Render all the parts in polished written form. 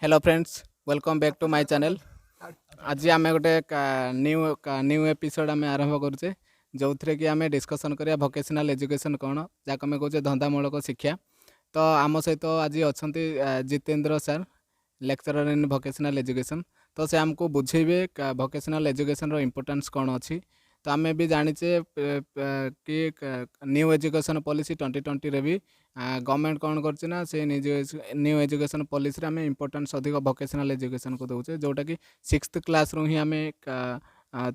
Hello friends, welcome back to my channel. आज आम गोटे न्यू एपिसोड आम आरंभ करुचे जो थे कि आम डिस्कसन करिया वोकेशनल एजुकेशन कौन जहाँ आम कहे धंदामूलक शिक्षा। तो आम सहित आज अच्छा Jitendra sir, lecturer in vocational education. तो से आमको बुझेबे वोकेशनल एजुकेशन इम्पोर्टेंस कौन अच्छी। तो आम भी जाचे कि न्यू एजुकेशन पॉलिसी 2020 रे भी गवर्नमेंट कौन करना से न्यू एजुकेशन पॉलिसी आम इम्पोर्टेंस अधिक वोकेशनल एजुकेशन को दौचे जोटा कि 6th क्लास रू ही आम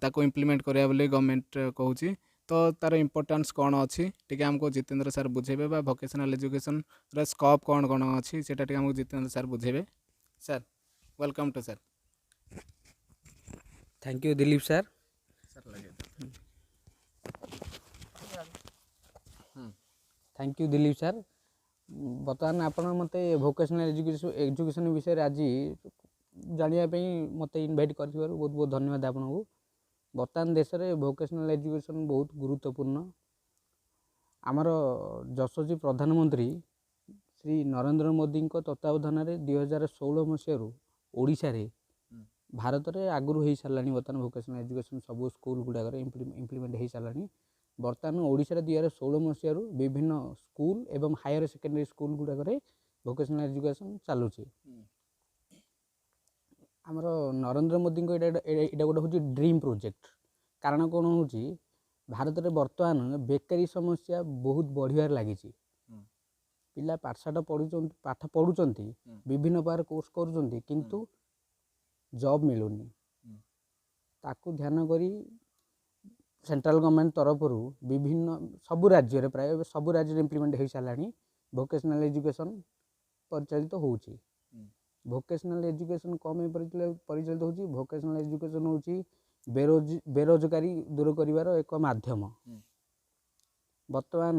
ताको इम्प्लीमेंट करिया बोली गवर्नमेंट कहूँ। तो तार इम्पोर्टेंस कौन अच्छी टी आमको जितेंद्र सर बुझेबे वोकेशनल एजुकेशन स्कोप कौन कौन अच्छी से आमको जितेंद्र सर बुझेबे। Sir welcome to sir. Thank you Dilip sir. Thank you Dilip sir. बर्तमान आप मते वोकेशनल एजुकेशन विषय आज जानापी मत इनभाइट कर बहुत बहुत धन्यवाद आपको। बर्तमान देश में वोकेशनल एजुकेशन बहुत गुरुत्वपूर्ण। आमर यशस्वी प्रधानमंत्री श्री नरेंद्र मोदी तत्वावधान 2016 मसीह ओडिशा रे भारत में आगुरी हो सारा बर्तमान वोकेशनल एजुकेशन सब स्कूल गुड़ाक इम्प्लीमेंट हो सारा। बर्तमान ओडिशा 2016 मसीह विभिन्न स्कूल एवं हायर सेकेंडरी स्कूल गुड़ाक वोकेशनल एजुकेशन चलुची। आमर नरेंद्र मोदी यहाँ गोटे हूँ ड्रीम प्रोजेक्ट। कारण कौन हो भारत में बर्तमान बेकारी समस्या बहुत बढ़िया लगी। पिला पाठशाठ पाठ पढ़ुंट विभिन्न प्रकार कोर्स करुँच किंतु जॉब मिलूनी। ताकू ध्यान करी सेंट्रल गवर्नमेंट तरफ विभिन्न सबु राज्य प्राय सबु राज्य इम्प्लीमेंट हो सारा वोकेशनल एजुकेशन परिचालित होउची। वोकेशनल एजुकेशन कम परिचालित होउची। वोकेशनल एजुकेशन होउची बेरोजगारी दूर करिवार एक माध्यम। बर्तमान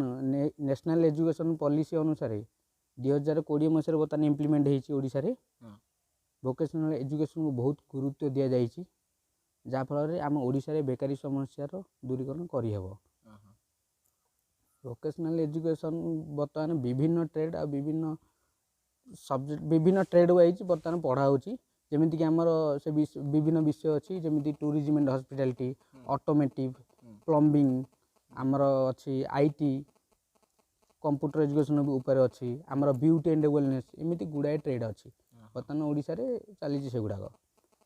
नेशनल एजुकेशन पॉलिसी अनुसार 2020 मसीह बर्तमान इम्प्लीमेंट होइची ओडिशा रे। वोकेशनल एजुकेशन को बहुत गुरुत्व दि जाइए जहाँफल आम ओडिशा रे बेकारी समस्यार दूरीकरण करें। वोकेशनल एजुकेशन बर्तमान विभिन्न ट्रेड आ विभिन्न सब्जेक्ट विभिन्न ट्रेड वाइज बर्तमान पढ़ाऊँगी। जमीक आमर से विभिन्न विषय अच्छी जमी tourism and hospitality, automotive, plumbing, आमर अच्छी आईटी, कंप्यूटर एजुकेशन उपर अच्छी आमर ब्यूटी एंड वेलनेस एमती गुड़ाए ट्रेड अच्छी बर्तमान ओडिशा रे चली से गुड़ाक।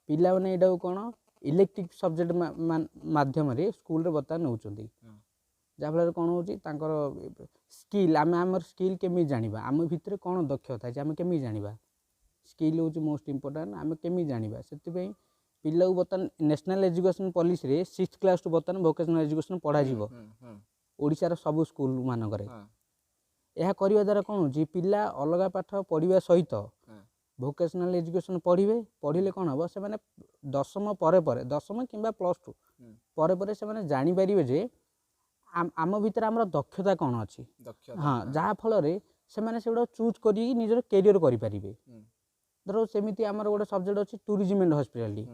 पिला मैंने यहाँ कौन इलेक्ट्रिक सब्जेक्ट माध्यम स्कूल बर्तमान नौ जहाँफल कौन हो स्किल आम स्किल केमी जाना आम भितर कौन दक्षता है आम केमी जाना स्किल हूँ मोस्ट इम्पोर्टाट आम केमी जाना से पिला बर्तमान नेशनल एजुकेशन पॉलिसी रे 6th क्लास टू बर्तमान वोकेशनल एजुकेशन पढ़ा ओडिशार सब स्कूल मानक यह करने द्वारा कौन हो पिला अलग पाठ पढ़ा सहित वोकेशनल एजुकेशन पढ़े कौन हम से मैंने दशम पर दशम कि +2 पर से जानीपर जे आम भीतर आम दक्षता कौन अच्छी। हाँ जहाँ फल से चूज कर निजर कैरियर करेंगे। धर सेमती आमर गोटे सब्जेक्ट अच्छी टूरिज्म एंड हॉस्पिटैलिटी।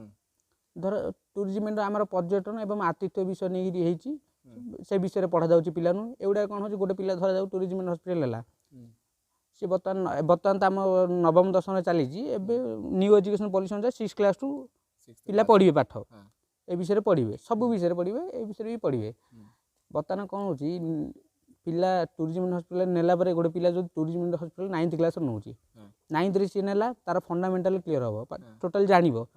धर टूरिज्म एंड आमर पर्यटन एवं आतिथ्य विषय नहीं से विषय पढ़ा जाऊँगी पिला एगुड़ा कौन हो गोटे पिला धरा जाऊ टूरिज्म एंड हॉस्पिटल है सी बर्तमान तो आम नवम दशम चली न्यू एजुकेशन पॉलिसी अनुसार 6th क्लास टू पिला पढ़े पाठ ए विषय पढ़े सब विषय पढ़े ए विषय भी पढ़े। बर्तमान कौन हो पिला टूरिज्म एंड हॉस्पिटल नेला गोटे पिला जो tourism and hospital 9th class now 9th सी नेला तार फंडामेंटाल क्लीयर हम टोटाल जानिबो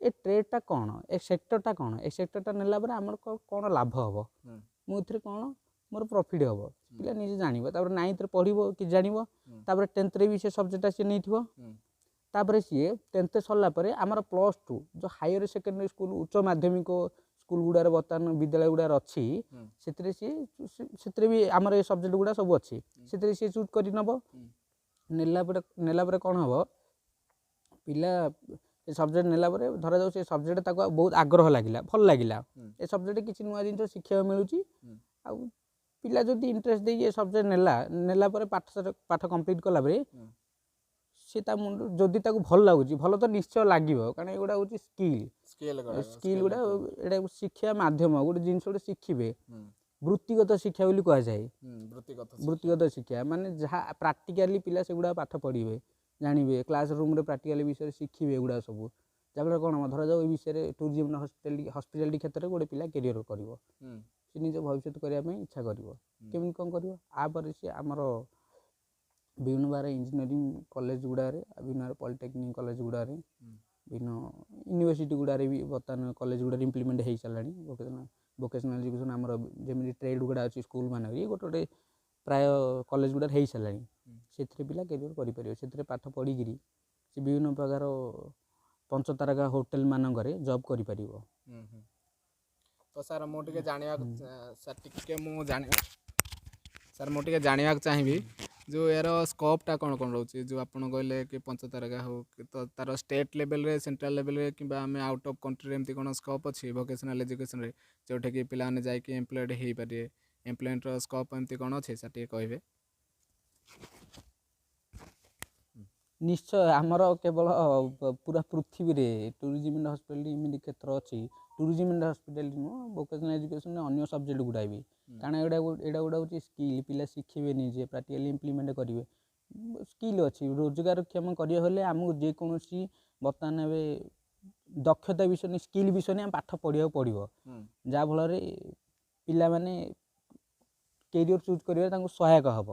ए ट्रेडटा कौन ए सेक्टरटा कौन ए सेक्टरटा नेला आमर कौन लाभ हम मुझे कौन मोर प्रॉफिट हम पिला निजे जान 9th पढ़ो कि जान 10th भी से सब्जेक्टा सी नहीं सी 10th सरला आमर +2 जो हायर सेकेंडरी स्कूल उच्च माध्यमिक स्कूल गुड़ार बर्तमान विद्यालय गुड़ार अच्छी से भी आमर ये सब्जेक्ट गुड़ा सब अच्छी से सी चूज कर नेला कौन हम पिला सब्जेक्ट नेला धरा जाऊ से सब्जेक्ट बहुत आग्रह लगे भल लगे ए सब्जेक्ट किसी नुआ जिन शिक्षा मिलूँ आ पिला जदि इंटरेस्ट दे सब्जेक्ट नेला पाठ कंप्लीट कला सी जदि भल लगुच भल तो निश्चय लगे कारण एगुड़ा हूँ स्किल गुड़ा ये शिक्षा माध्यम गोटे जिन शिखे वृत्तिगत शिक्षा बोली कह जाए। वृत्तिगत शिक्षा माने जहाँ प्राक्टिकली पिला से गुड़ा पाठ पढ़े ଜାଣିବେ, କ୍ଲାସ୍ ରୁମ୍ରେ ପ୍ରାକ୍ଟିକାଲି ବିଷୟରେ ଶିଖିବେ ଏଗୁଡ଼ା ସବୁ। ଯାହାଫଳରେ କ'ଣ ହେବ, ଧରାଯାଉ ଏ ବିଷୟରେ ଟୁରିଜିମ୍ ହସ୍ପିଟାଲିଟି କ୍ଷେତ୍ରରେ ଗୋଟେ ପିଲା କ୍ୟାରିୟର କରିବ, ସେ ନିଜ ଭବିଷ୍ୟତ କରିବା ପାଇଁ ଇଚ୍ଛା କରିବ, କେମିତି କ'ଣ କରିବ? ପରେ ସେ ଆମର ବିଭିନ୍ନ ପ୍ରକାର ଇଞ୍ଜିନିୟରିଂ କଲେଜ ଗୁଡ଼ାରେ, ବିଭିନ୍ନ ପଲିଟେକ୍ନିକ୍ କଲେଜ ଗୁଡ଼ାରେ, ବିଭିନ୍ନ ୟୁନିଭର୍ସିଟି ଗୁଡ଼ାରେ ବି ବର୍ତ୍ତମାନ କଲେଜ ଗୁଡ଼ାରେ ଇମ୍ପ୍ଲିମେଣ୍ଟ ହେଇସାରିଲାଣି ଭୋକେସନାଲ୍ ଏଜୁକେସନ୍। ଆମର ଯେମିତି ଟ୍ରେଡ୍ ଗୁଡ଼ା ଅଛି ସ୍କୁଲ୍ ମାନଙ୍କରେ, ଗୋଟେ ଗୋଟେ ପ୍ରାୟ କଲେଜ ଗୁଡ଼ାରେ ହେଇସାରିଲାଣି। ସେଥିରେ ପିଲା କ୍ୟାରିୟର କରିପାରିବେ, ସେଥିରେ ପାଠ ପଢ଼ିକିରି ସେ ବିଭିନ୍ନ ପ୍ରକାର ପଞ୍ଚତାରକା ହୋଟେଲ ମାନଙ୍କରେ ଜବ୍ କରିପାରିବ। ତ ସାର୍ ମୁଁ ଟିକେ ଜାଣିବାକୁ ଜାଣିବାକୁ ଚାହିଁବି ଯେଉଁ ଏହାର ସ୍କୋପ୍ଟା କ'ଣ କ'ଣ ରହୁଛି, ଯେଉଁ ଆପଣ କହିଲେ କି ପଞ୍ଚତାରକା ହଉ ତ ତାର ଷ୍ଟେଟ୍ ଲେଭେଲରେ, ସେଣ୍ଟ୍ରାଲ୍ ଲେଭେଲରେ କିମ୍ବା ଆମେ ଆଉଟ୍ ଅଫ୍ କଣ୍ଟ୍ରିରେ ଏମିତି କ'ଣ ସ୍କୋପ୍ ଅଛି ଭୋକେସନାଲ୍ ଏଜୁକେସନ୍ରେ, ଯେଉଁଟାକି ପିଲାମାନେ ଯାଇକି ଏମ୍ପ୍ଲଏଡ଼୍ ହେଇପାରିବେ? ଏମ୍ପ୍ଲୟମେଣ୍ଟର ସ୍କୋପ୍ ଏମିତି କ'ଣ ଅଛି ସାର୍ ଟିକେ କହିବେ? ନିଶ୍ଚୟ, ଆମର କେବଳ ପୁରା ପୃଥିବୀରେ ଟୁରିଜିମ୍ ଆଣ୍ଡ ହସ୍ପିଟାଲିଟି ଏମିତି କ୍ଷେତ୍ର ଅଛି, ଟୁରିଜିମ୍ ଆଣ୍ଡ ହସ୍ପିଟାଲିଟି ନୁହଁ, ଭୋକେସନାଲ୍ ଏଜୁକେସନ୍ରେ ଅନ୍ୟ ସବଜେକ୍ଟ ଗୁଡ଼ା ବି, କାରଣ ଏଇଟା ଗୁଡ଼ା ହେଉଛି ସ୍କିଲ୍, ପିଲା ଶିଖିବେ ନିଜେ, ପ୍ରାକ୍ଟିକାଲି ଇମ୍ପ୍ଲିମେଣ୍ଟ କରିବେ, ସ୍କିଲ୍ ଅଛି। ରୋଜଗାରକ୍ଷମ କରିବାକୁ ହେଲେ ଆମକୁ ଯେକୌଣସି ବର୍ତ୍ତମାନ ଏବେ ଦକ୍ଷତା ବିଷୟ ନେଇ, ସ୍କିଲ୍ ବିଷୟ ନେଇ ଆମେ ପାଠ ପଢ଼ିବାକୁ ପଡ଼ିବ, ଯାହାଫଳରେ ପିଲାମାନେ କ୍ୟାରିୟର ଚୁଜ୍ କରିବାରେ ତାଙ୍କୁ ସହାୟକ ହେବ।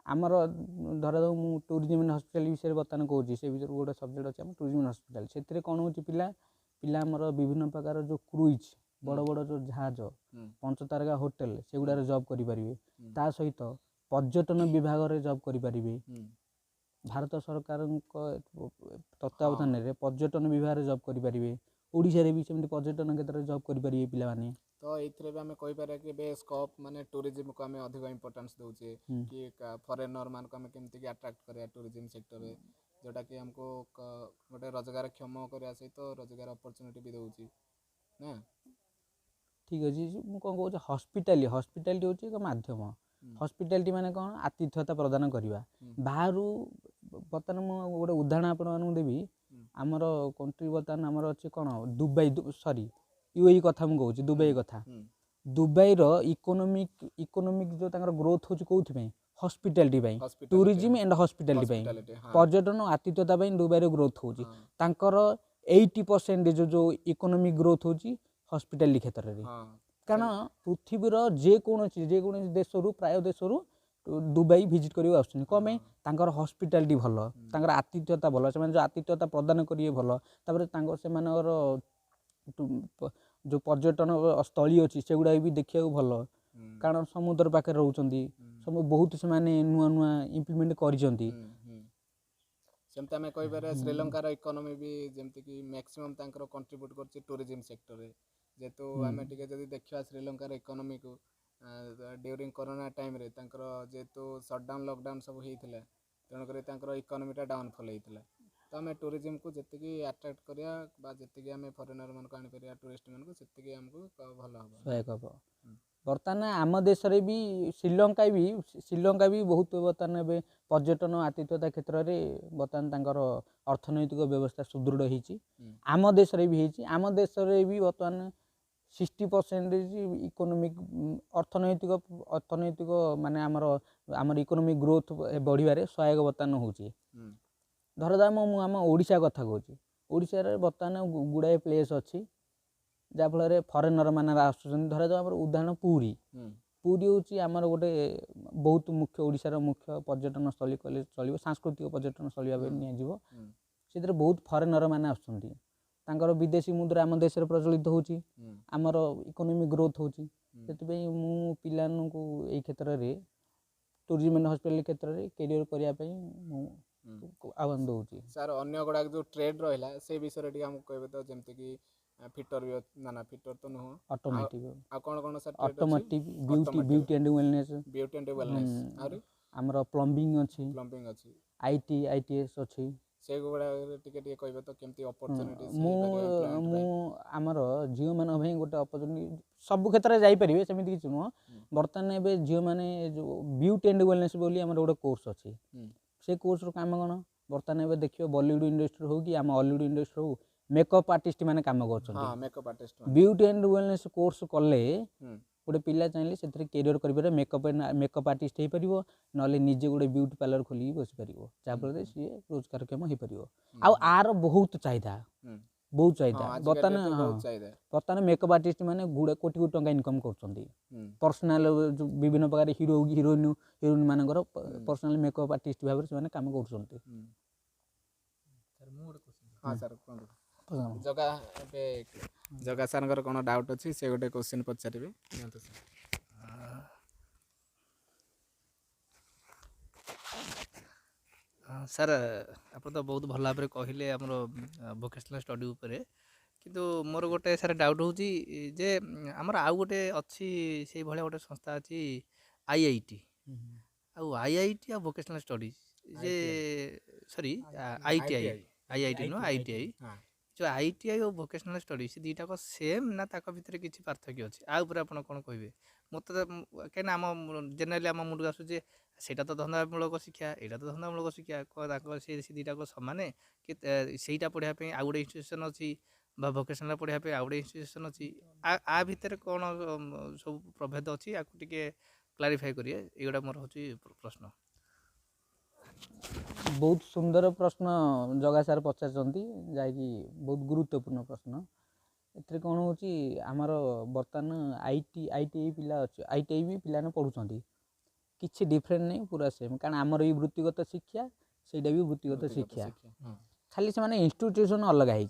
ଆମର ଧରାଯାଉ ମୁଁ ଟୁରିଜିମ୍ ଆଣ୍ଡ ହସ୍ପିଟାଲ ବିଷୟରେ ବର୍ତ୍ତମାନ କହୁଛି, ସେ ଭିତରୁ ଗୋଟେ ସବଜେକ୍ଟ ଅଛି ଆମର ଟୁରିଜିମ୍ ଆଣ୍ଡ ହସ୍ପିଟାଲ। ସେଥିରେ କ'ଣ ହେଉଛି, ପିଲା ଆମର ବିଭିନ୍ନ ପ୍ରକାର ଯେଉଁ କ୍ରୁଇଜ୍, ବଡ଼ ବଡ଼ ଯେଉଁ ଜାହାଜ, ପଞ୍ଚତାରକା ହୋଟେଲ, ସେଗୁଡ଼ାରେ ଜବ୍ କରିପାରିବେ। ତା ସହିତ ପର୍ଯ୍ୟଟନ ବିଭାଗରେ ଜବ୍ କରିପାରିବେ। ଭାରତ ସରକାରଙ୍କ ତତ୍ତ୍ୱାବଧାନରେ ପର୍ଯ୍ୟଟନ ବିଭାଗରେ ଜବ୍ କରିପାରିବେ। ଓଡ଼ିଶାରେ ବି ସେମିତି ପର୍ଯ୍ୟଟନ କ୍ଷେତ୍ରରେ ଜବ୍ କରିପାରିବେ ପିଲାମାନେ। ତ ଏଇଥିରେ ବି ଆମେ କହିପାରିବା କି ଏବେ ସ୍କୋପ୍ ମାନେ ଟୁରିଜିମ୍କୁ ଆମେ ଅଧିକ ଇମ୍ପୋର୍ଟାନ୍ସ ଦେଉଛେ, କି ଫରେନର୍ ମାନଙ୍କୁ ଆମେ କେମିତିକି ଆଟ୍ରାକ୍ଟ କରିବା ଟୁରିଜିମ୍ ସେକ୍ଟରରେ, ଯେଉଁଟାକି ଆମକୁ ଗୋଟେ ରୋଜଗାରକ୍ଷମ କରିବା ସହିତ ରୋଜଗାର ଅପରଚ୍ୟୁନିଟି ବି ଦେଉଛି ନା? ଠିକ୍ ଅଛି, ମୁଁ କ'ଣ କହୁଛି, ହସ୍ପିଟାଲିଟି ହେଉଛି ଏକ ମାଧ୍ୟମ। ହସ୍ପିଟାଲିଟି ମାନେ କ'ଣ, ଆତିଥ୍ୟତା ପ୍ରଦାନ କରିବା। ବାହାରୁ ବର୍ତ୍ତମାନ ମୁଁ ଗୋଟେ ଉଦାହରଣ ଆପଣମାନଙ୍କୁ ଦେବି, ଆମର କଣ୍ଟ୍ରି ବର୍ତ୍ତମାନ ଆମର ଅଛି କ'ଣ, ଦୁବାଇ, UAE କଥା ମୁଁ କହୁଛି, ଦୁବାଇ କଥା। ଦୁବାଇର ଇକୋନୋମିକ୍ ଯେଉଁ ତାଙ୍କର ଗ୍ରୋଥ୍ ହେଉଛି କେଉଁଥିପାଇଁ, ହସ୍ପିଟାଲିଟି ପାଇଁ, ଟୁରିଜିମ୍ ଆଣ୍ଡ ହସ୍ପିଟାଲିଟି ପାଇଁ, ପର୍ଯ୍ୟଟନ ଓ ଆତିଥ୍ୟତା ପାଇଁ ଦୁବାଇର ଗ୍ରୋଥ୍ ହେଉଛି। ତାଙ୍କର 80% ଯେଉଁ ଇକୋନୋମିକ୍ ଗ୍ରୋଥ୍ ହେଉଛି ହସ୍ପିଟାଲିଟି କ୍ଷେତ୍ରରେ। କାରଣ ପୃଥିବୀର ଯେକୌଣସି ଦେଶରୁ, ପ୍ରାୟ ଦେଶରୁ ଦୁବାଇ ଭିଜିଟ୍ କରିବାକୁ ଆସୁଛନ୍ତି। କ'ଣ ପାଇଁ, ତାଙ୍କର ହସ୍ପିଟାଲିଟି ଭଲ, ତାଙ୍କର ଆତିଥ୍ୟତା ଭଲ, ସେମାନେ ଯେଉଁ ଆତିଥ୍ୟତା ପ୍ରଦାନ କରିବେ ଭଲ, ତାପରେ ସେମାନଙ୍କର ଯେଉଁ ପର୍ଯ୍ୟଟନ ସ୍ଥଳୀ ଅଛି ସେଗୁଡ଼ାକ ବି ଦେଖିବାକୁ ଭଲ, କାରଣ ସମୁଦ୍ର ପାଖରେ ରହୁଛନ୍ତି, ସବୁ ବହୁତ ସେମାନେ ନୂଆ ନୂଆ ଇମ୍ପ୍ଲିମେଣ୍ଟ କରିଛନ୍ତି। ସେମିତି ଆମେ କହିପାରିବା ଶ୍ରୀଲଙ୍କାର ଇକୋନୋମି ବି ଯେମିତିକି ମ୍ୟାକ୍ସିମମ୍ ତାଙ୍କର କଣ୍ଟ୍ରିବ୍ୟୁଟ୍ କରୁଛି ଟୁରିଜିମ୍ ସେକ୍ଟରରେ। ଯେହେତୁ ଆମେ ଟିକେ ଯଦି ଦେଖିବା ଶ୍ରୀଲଙ୍କାର ଇକୋନୋମିକୁ ଡ୍ୟୁରିଂ କରୋନା ଟାଇମ୍ରେ, ତାଙ୍କର ଯେହେତୁ ସଟ୍ଡାଉନ୍ ଲକଡାଉନ୍ ସବୁ ହେଇଥିଲା, ତେଣୁକରି ତାଙ୍କର ଇକୋନୋମିଟା ଡାଉନଫଲ୍ ହେଇଥିଲା। ତ ଆମେ ଟୁରିଜିମ୍କୁ ଯେତିକି ଆଟ୍ରାକ୍ଟ କରିବା ବା ଯେତିକି ଆମେ ଫରେନର୍ମାନଙ୍କୁ ଆଣିପାରିବା, ଟୁରିଷ୍ଟମାନଙ୍କୁ, ସେତିକି ଆମକୁ ଭଲ ହେବ, ସହାୟକ ହେବ। ବର୍ତ୍ତମାନ ଆମ ଦେଶରେ ବି ଶ୍ରୀଲଙ୍କା ବି ବହୁତ ବର୍ତ୍ତମାନ ଏବେ ପର୍ଯ୍ୟଟନ ଆତିଥ୍ୟତା କ୍ଷେତ୍ରରେ ବର୍ତ୍ତମାନ ତାଙ୍କର ଅର୍ଥନୈତିକ ବ୍ୟବସ୍ଥା ସୁଦୃଢ଼ ହେଇଛି। ଆମ ଦେଶରେ ବି ହେଇଛି। ଆମ ଦେଶରେ ବି ବର୍ତ୍ତମାନ 60% ଇକୋନୋମିକ୍ ଅର୍ଥନୈତିକ ମାନେ ଆମର ଇକୋନୋମିକ୍ ଗ୍ରୋଥ୍ ବଢ଼ିବାରେ ସହାୟକ ବର୍ତ୍ତମାନ ହେଉଛି। ଧରାଯାଉ ମୁଁ ଆମ ଓଡ଼ିଶା କଥା କହୁଛି, ଓଡ଼ିଶାରେ ବର୍ତ୍ତମାନ ଗୁଡ଼ାଏ ପ୍ଲେସ୍ ଅଛି ଯାହାଫଳରେ ଫରେନର୍ ମାନେ ଆସୁଛନ୍ତି। ଧରାଯାଉ ଆମର ଉଦାହରଣ ପୁରୀ ହେଉଛି ଆମର ଗୋଟେ ବହୁତ ମୁଖ୍ୟ, ଓଡ଼ିଶାର ମୁଖ୍ୟ ପର୍ଯ୍ୟଟନ ସ୍ଥଳୀ କହିଲେ ଚଳିବ, ସାଂସ୍କୃତିକ ପର୍ଯ୍ୟଟନ ସ୍ଥଳୀ ଭାବେ ନିଆଯିବ। ସେଥିରେ ବହୁତ ଫରେନର୍ ମାନେ ଆସୁଛନ୍ତି, ତାଙ୍କର ବିଦେଶୀ ମୁଦ୍ରା ଆମ ଦେଶରେ ପ୍ରଚଳିତ ହେଉଛି, ଆମର ଇକୋନୋମିକ୍ ଗ୍ରୋଥ୍ ହେଉଛି। ସେଥିପାଇଁ ମୁଁ ପିଲାମାନଙ୍କୁ ଏଇ କ୍ଷେତ୍ରରେ ଟୁରିଜିମ୍ ଆଣ୍ଡ ହସ୍ପିଟାଲିଟି କ୍ଷେତ୍ରରେ କ୍ୟାରିୟର କରିବା ପାଇଁ ମୁଁ ଆହ୍ୱାନ ଦେଉଛି। ସାର୍ ଅନ୍ୟ ଗୁଡ଼ାକ ଯେଉଁ ଟ୍ରେଡ୍ ରହିଲା ସେ ବିଷୟରେ ଟିକେ ଆମକୁ କହିବେ ତ, ଯେମିତିକି ଫିଟର ବି ଫିଟର ତ ନୁହଁ, ଅଟୋମୋଟିଭ୍, ଆଉ କ'ଣ କ'ଣ sir automotive, beauty and wellness, ଆହୁରି ଆମର ପ୍ଲମ୍ବିଂ ଅଛି, ITS ଅଛି। ସେଗୁଡ଼ାକରେ ଟିକେ କହିବେ ତ କେମିତି ଅପରଚ୍ୟୁନିଟି? ମୁଁ ଆମର ଝିଅମାନଙ୍କ ପାଇଁ ଗୋଟେ ଅପରଚ୍ୟୁନିଟି, ସବୁ କ୍ଷେତ୍ରରେ ଯାଇପାରିବେ ସେମିତି କିଛି ନୁହଁ। ବର୍ତ୍ତମାନ ଏବେ ଝିଅମାନେ ଯେଉଁ ବିୟୁଟି ଆଣ୍ଡ ୱେଲନେସ୍ ବୋଲି ଆମର ଗୋଟେ କୋର୍ସ ଅଛି, ସେ କୋର୍ସର କାମ କ'ଣ, ବର୍ତ୍ତମାନ ଏବେ ଦେଖିବ ବଲିଉଡ଼ ଇଣ୍ଡଷ୍ଟ୍ରି ହେଉ କି ଆମ ହଲିଉଡ଼ ଇଣ୍ଡଷ୍ଟ୍ରି ହେଉ, ମେକଅପ୍ ଆର୍ଟିଷ୍ଟ ମାନେ କାମ କରୁଛନ୍ତି। ବିୟୁଟି ଆଣ୍ଡ ୱେଲନେସ୍ କୋର୍ସ କଲେ गोटे पिला चाहिए से कैरियर कर मेकअप आर्टिस्ट हो पार ना निजे गोटे ब्यूटी पार्लर खोल बस पार जहाँफल सी रोजगारक्षम हो पार आर बहुत चाहिदा बहुत चाहिदा बर्तमान मेकअप आर्टिस्ट मैंने गुड़े कोटी कोटी टंका इनकम कर पर्सनाल विभिन्न प्रकार हिरो हिरोइन मानकर पर्सनाल मेकअप आर्टिस्ट भाव से काम कर जगा सार कौन डाउट अच्छी से गोटे क्वेश्चन पचारे सर आप तो बहुत भल भाव कहले आम वोकेशनल स्टडी उपरे किंतु मोर गोटे सर डाउट हूँ जे आमर आउ गोटे अच्छी से भाया गोटे संस्था अच्छी आईआईटी आईआईटी आ वोकेशनल स्टडीज जे sorry ITI IIT no ITI जो आईटीआई और वोकेशनल स्टडी से दुईटा को सेम ना ताक भितर किसी पार्थक्य अच्छे आ ऊपर आपड़ कौन कहे मत कहीं आम जेनेराली आम मुंड आसूचे सेटा तो धंदामूलक शिक्षा यहाँ तो धंदामूलक शिक्षा से दुईटा को सामान कि सहीटा पढ़ापी आउ गोटे इन्स्टिट्यूशन अच्छी भोकेशनल पढ़ापी आउ गोटे इन्स्टिट्यूशन अच्छी आ भितर कौन सब प्रभेद अच्छी आपको टे क्लारिफाई करिए एगुड़ा मोर हूँ प्रश्न बहुत सुंदर प्रश्न जगा सार पचार जहाँकि बहुत गुरुत्वपूर्ण प्रश्न एथरे कौन होची आमर बर्तमान आईटीआई पिला अच्छे आईटीआई भी पिलाने पढ़ुं किसी डिफरेंट नहीं पूरा सेम कारण आमर भी वृत्तिगत शिक्षा सेटा भी वृत्तिगत शिक्षा खाली से माने इंस्टीट्यूशन अलग है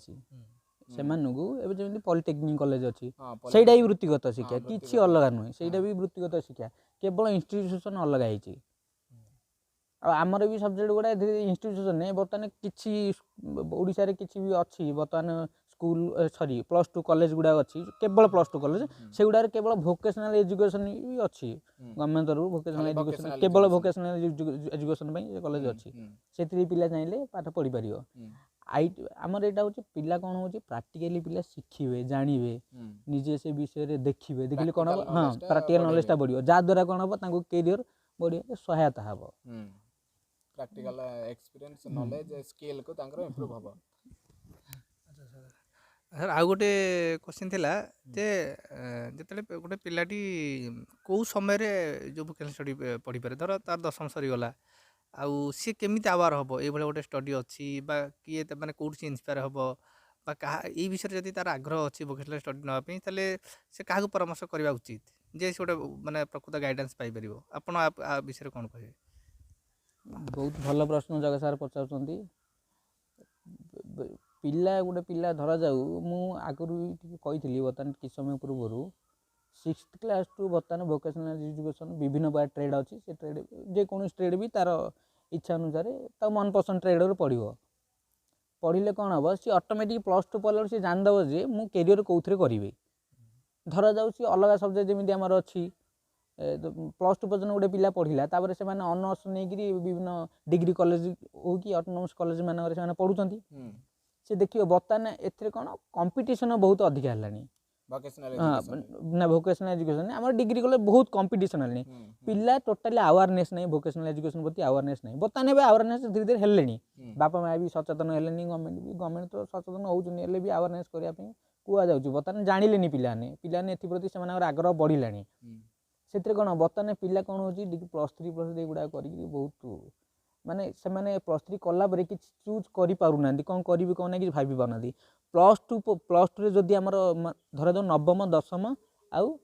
जमी पॉलिटेक्निक कॉलेज अच्छी सेटा भी वृत्तिगत शिक्षा किसी अलग नुहे सेटा भी वृत्तिगत शिक्षा केवल इंस्टीट्यूशन अलग है आमर भी सब्जेक्ट गुड़ा इंस्टीट्यूशन नहीं बर्तमान किसी ओडिशा रे किसी भी अच्छी बर्तमान स्कूल सॉरी +2 कॉलेज गुड़ा अच्छी केवल +2 कॉलेज से गुड़ा केवल वोकेशनल एजुकेशन भी अच्छी गवर्नमेंट तरफ वोकेशनल एजुकेशन केवल वोकेशनल एजुकेशन कॉलेज अच्छी से पिला चाहिए पाठ पढ़ी पार आमर यहाँ हूँ पिला कौन हो प्राक्टिकली पिला शिखे जानवे निजे से विषय देखिए देखिले कौन हम हाँ प्राक्टिकल नॉलेजटा बढ़िया जहाँद्वारा कौन हम कैरियर बढ़िया सहायता हम प्रैक्टिकल एक्सपीरियंस नॉलेज स्किल को तांकर इंप्रूव हो सर आउ गोटे क्वेश्चन थिला जे जिते गोटे पिलाटी कौ समय जो वोकेशनल स्टडी पढ़ी पारे धर तार 10वीं सरीगला आउ सी केमिति आवार हम ये गोटे स्टडी अच्छी किए मैंने कौट से इन्स्पायर हम ये विषय जब तार आग्रह अच्छी वोकेशनल स्टडी नापी ताले से क्या परामर्श करवा उचित जे से गोटे माने प्रकृत गाइडेंस पाइपर आप विषय कौन कहे बहुत भल प्रश्न जगह सार पचार पिला गोटे पिला धरा जाऊ मु आगु कही बर्तमान कि समय पूर्व 6th क्लास टू बर्तमान वोकेशनल एजुकेशन विभिन्न प्रकार ट्रेड अच्छी से ट्रेड जेको ट्रेड भी तार इच्छा अनुसार तो मनपसंद ट्रेड पढ़ो पढ़ले कौन हम सी ऑटोमेटिक +2 पढ़ल सी जानदेव जे मु कैरियर कौन करी धरा जाऊ सी अलग सब्जेक्ट जमी आमर अच्छी +2 पर्यटन गोटे पिला पढ़ला तापर से अनर्स नहीं विभिन्न डिग्री कॉलेज हो कि ऑटोनोमस कॉलेज मान पढ़ुं से देखिए बर्तमान एथरे कौन कंपटीशन बहुत अधिक है ना वोकेशनल एजुकेशन आम डिग्री कॉलेज बहुत कंपटीशन है पिला टोटाली अवेयरनेस नहीं वोकेशनल एजुकेशन प्रति अवेयरनेस नहीं बर्तमान अवेयरनेस धीरे धीरे हेल्ले बापा माँ भी सचेतन हेल्ले गवर्नमेंट तो सचेतन होती भी अवेयरनेस करने कहुँ बर्तमान जानिले पिलाने एप्रति से आग्रह बढ़ला से कौन बर्तमान पिला कौन हो +3 गुड़ा कर बहुत माने से माने +3 कलापर कि चूज करना कौन करी कौन ना कि भाभी पारना +2 जदि आमर धरा जाऊ 9म 10म आउ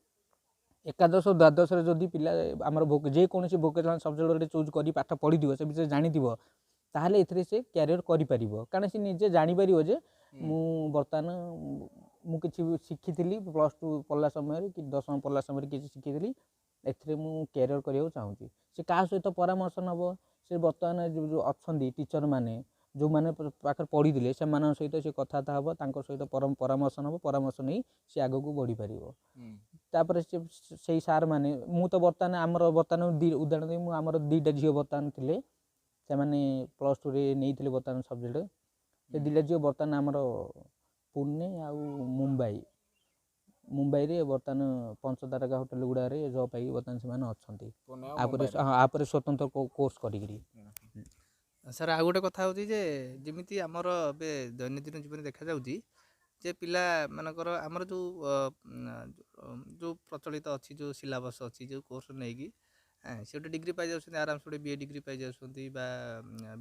एकादश द्वादश जदि पिला आमर जेकोसी वोकेशनल सब्जेक्ट चूज कर पाठ पढ़ी से विषय जानी ताहले एथरे से कैरियर करि परिबो कारण से निजे जानी परिबो जे मु बर्तमान मु किछि शिखी +2 पढ़ला समय कि 10म पढ़ला समय किछि शिखी एथरे मु कैरियर करियो चाहूची से का सहित परामर्श नब से बर्तमान जो अच्छा टीचर माने जो माने पाखर पढ़ी दिले से मान सहित से कथबार्ता हम तांको सहित परामर्श नब परामर्श नहीं से आग को बढ़ी पारिबो तापर से सार माने मु तो बर्तमान आमर बर्तमान उदाहरण दे मु आमर 2टा झियो बर्तमान थिले से माने +2 रे नहीं थिले बर्तमान सब्जेक्ट से 2टा झियो बर्तमान आमर पुणे आ मुंबई रे बर्तमान 5 तारका होटल गुड़ा रे जॉब पाई बर्तमान से माने अच्छी आपरे स्वतंत्र कोर्स करी सर आ गोटे कथा होची जे जेमिति हमर बे दैनंदिन जीवन देखा जाउची ଯେ ପିଲା ମାନଙ୍କର ଆମର ଯେଉଁ ପ୍ରଚଳିତ ଅଛି ଯେଉଁ ସିଲାବସ୍ ଅଛି ଯେଉଁ କୋର୍ସ ନେଇକି ସେ ଗୋଟେ ଡିଗ୍ରୀ ପାଇଯାଉଛନ୍ତି ଆରାମସେ ଗୋଟେ BA ଡିଗ୍ରୀ ପାଇଯାଉଛନ୍ତି ବା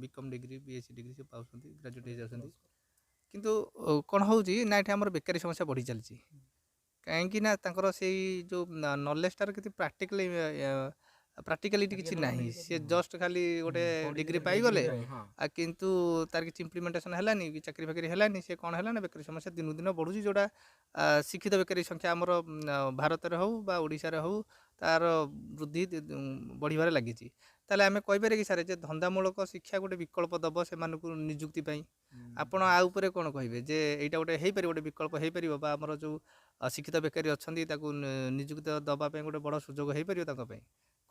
BCom ଡିଗ୍ରୀ BSc ଡିଗ୍ରୀ ସେ ପାଉଛନ୍ତି ଗ୍ରାଜୁଏଟ୍ ହେଇଯାଉଛନ୍ତି। କିନ୍ତୁ କ'ଣ ହେଉଛି ନା ଏଠି ଆମର ବେକାରୀ ସମସ୍ୟା ବଢ଼ି ଚାଲିଛି କାହିଁକି ନା ତାଙ୍କର ସେଇ ଯେଉଁ ନଲେଜଟାର କିଛି ପ୍ରାକ୍ଟିକାଲିଟି କିଛି ନାହିଁ ସେ ଜଷ୍ଟ ଖାଲି ଗୋଟେ ଡିଗ୍ରୀ ପାଇଗଲେ କିନ୍ତୁ ତାର କିଛି ଇମ୍ପ୍ଲିମେଣ୍ଟେସନ୍ ହେଲାନି କି ଚାକିରି ଫାକିରି ହେଲାନି ସେ କ'ଣ ହେଲା ନା ବେକାରୀ ସମସ୍ୟା ଦିନକୁ ଦିନ ବଢ଼ୁଛି ଯେଉଁଟା ଶିକ୍ଷିତ ବେକାରୀ ସଂଖ୍ୟା ଆମର ଭାରତରେ ହେଉ ବା ଓଡ଼ିଶାରେ ହେଉ ତାର ବୃଦ୍ଧି ବଢ଼ିବାରେ ଲାଗିଛି। ତାହେଲେ ଆମେ କହିପାରିବା କି ସାର୍ ଯେ ଧନ୍ଦାମୂଳକ ଶିକ୍ଷା ଗୋଟେ ବିକଳ୍ପ ଦେବ ସେମାନଙ୍କୁ ନିଯୁକ୍ତି ପାଇଁ ଆପଣ ଆ ଉପରେ କ'ଣ କହିବେ ଯେ ଏଇଟା ଗୋଟେ ହେଇପାରିବ ଗୋଟେ ବିକଳ୍ପ ହେଇପାରିବ ବା ଆମର ଯେଉଁ ଶିକ୍ଷିତ ବେକାରୀ ଅଛନ୍ତି ତାକୁ ନିଯୁକ୍ତି ଦେବା ପାଇଁ ଗୋଟେ ବଡ଼ ସୁଯୋଗ ହେଇପାରିବ ତାଙ୍କ ପାଇଁ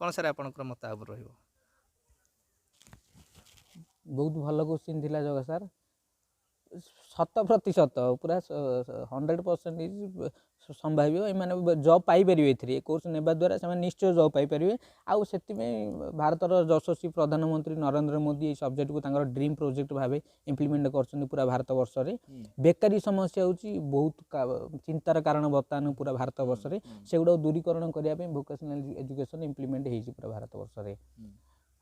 କ'ଣ ସାର୍ ଆପଣଙ୍କର ମତ ଉପରେ ରହିବ? ବହୁତ ଭଲ କ୍ୱେଶ୍ଚିନ୍ ଥିଲା ଜଗା ସାର୍। 100% ପୁରା 100% ସମ୍ଭାବ୍ୟ ଏମାନେ ଜବ୍ ପାଇପାରିବେ ଏଥିରେ କୋର୍ସ ନେବା ଦ୍ୱାରା ସେମାନେ ନିଶ୍ଚୟ ଜବ୍ ପାଇପାରିବେ। ଆଉ ସେଥିପାଇଁ ଭାରତର ଯଶସ୍ୱୀ ପ୍ରଧାନମନ୍ତ୍ରୀ ନରେନ୍ଦ୍ର ମୋଦି ଏଇ ସବଜେକ୍ଟକୁ ତାଙ୍କର ଡ୍ରିମ୍ ପ୍ରୋଜେକ୍ଟ ଭାବେ ଇମ୍ପ୍ଲିମେଣ୍ଟ କରିଛନ୍ତି ପୁରା ଭାରତ ବର୍ଷରେ। ବେକାରୀ ସମସ୍ୟା ହେଉଛି ବହୁତ ଚିନ୍ତାର କାରଣ ବର୍ତ୍ତମାନ ପୁରା ଭାରତ ବର୍ଷରେ ସେଗୁଡ଼ାକୁ ଦୂରୀକରଣ କରିବା ପାଇଁ ଭୋକେସନାଲ୍ ଏଜୁକେସନ୍ ଇମ୍ପ୍ଲିମେଣ୍ଟ ହେଇଛି ପୁରା ଭାରତ ବର୍ଷରେ।